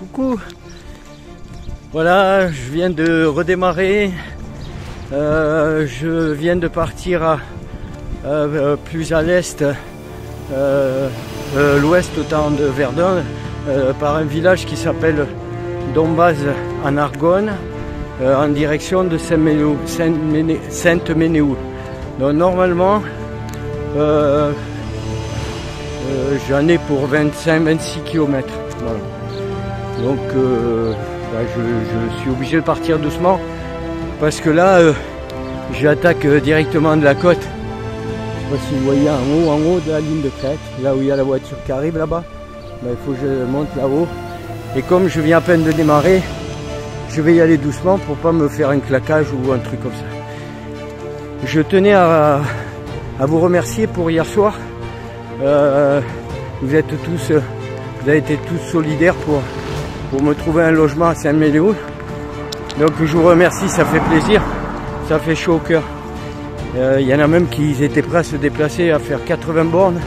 Coucou. Voilà, je viens de redémarrer. Je viens de partir plus à l'est, l'ouest autant de Verdun, par un village qui s'appelle Dombaz en Argonne, en direction de Sainte-Menehould. Donc normalement, j'en ai pour 25-26 km. Voilà. Donc je suis obligé de partir doucement parce que là j'attaque directement de la côte. Je sais pas si vous voyez en haut de la ligne de crête, là où il y a la voiture qui arrive là-bas. Il faut que je monte là-haut. Et comme je viens à peine de démarrer, je vais y aller doucement pour pas me faire un claquage ou un truc comme ça. Je tenais à vous remercier pour hier soir. Vous avez été tous solidaires pour me trouver un logement à Sainte-Menehould. Donc je vous remercie, ça fait plaisir, ça fait chaud au cœur. Il y en a même qui étaient prêts à se déplacer, à faire 80 bornes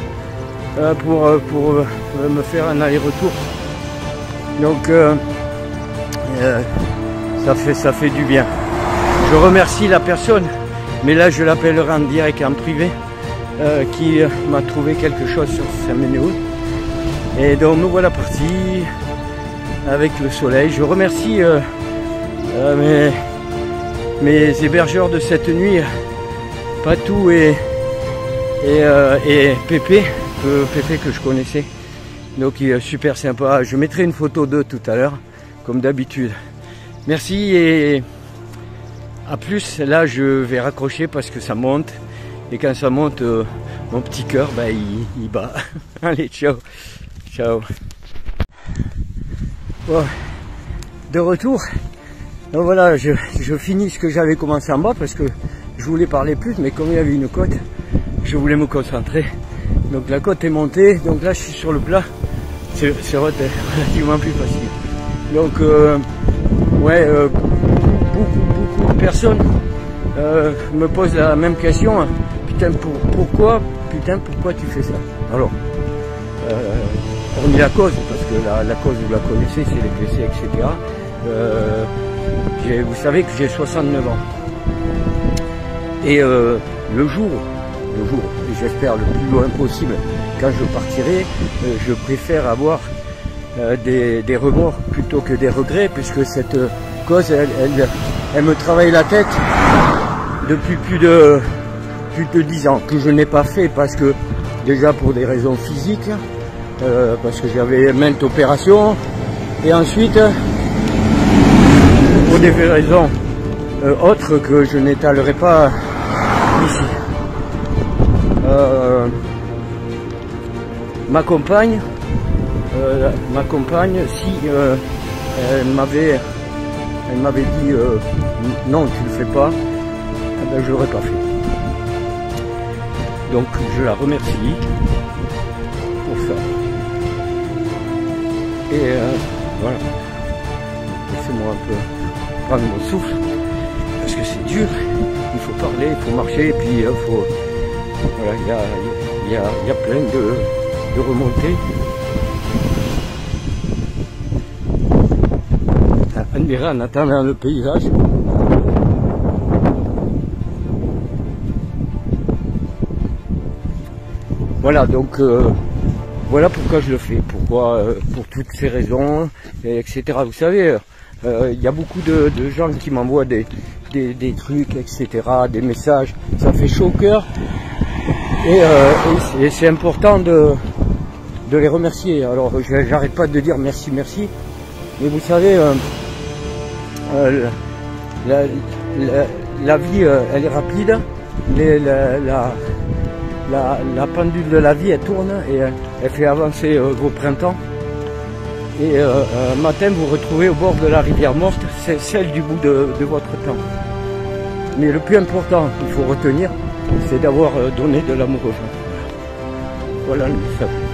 pour me faire un aller-retour. Donc ça fait du bien. Je remercie la personne, mais là je l'appellerai en direct en privé, qui m'a trouvé quelque chose sur Sainte-Menehould. Et donc nous voilà partis avec le soleil. Je remercie mes hébergeurs de cette nuit, Patou et Pépé, Pépé que je connaissais. Donc il est super sympa. Je mettrai une photo d'eux tout à l'heure, comme d'habitude. Merci et à plus. Là je vais raccrocher parce que ça monte. Et quand ça monte, mon petit cœur, il bat. Allez, ciao. Ciao. Bon, de retour. Donc voilà, je finis ce que j'avais commencé en bas parce que je voulais parler plus, mais comme il y avait une côte, je voulais me concentrer. Donc la côte est montée, donc là je suis sur le plat. C'est relativement plus facile. Donc beaucoup de personnes me posent la même question. Putain, pourquoi tu fais ça? Alors, hormis la cause, parce que la cause vous la connaissez, c'est les blessés, etc. Vous savez que j'ai 69 ans. Et le jour, et j'espère le plus loin possible, quand je partirai, je préfère avoir des remords plutôt que des regrets, puisque cette cause, elle me travaille la tête depuis plus de 10 ans, que je n'ai pas fait parce que, déjà pour des raisons physiques, parce que j'avais maintes opérations, et ensuite pour des raisons autres que je n'étalerai pas ici. Ma compagne, si elle m'avait dit non, tu le fais pas, je l'aurais pas fait. Donc je la remercie pour ça. Et voilà. Laissez-moi un peu prendre mon souffle, parce que c'est dur. Il faut parler, il faut marcher, et puis il faut. Voilà, il y a plein de remontées. On dirait en attendant le paysage. Voilà, donc voilà pourquoi je le fais, pour toutes ces raisons, etc. Vous savez, il y a beaucoup de gens qui m'envoient des trucs, etc., des messages, ça fait chaud au cœur, et c'est important de les remercier. Alors j'arrête pas de dire merci, mais vous savez, la vie elle est rapide, la pendule de la vie elle tourne et elle fait avancer vos printemps. Et un matin vous retrouvez au bord de la rivière morte, c'est celle du bout de votre temps. Mais le plus important qu'il faut retenir, c'est d'avoir donné de l'amour aux gens. Voilà le message.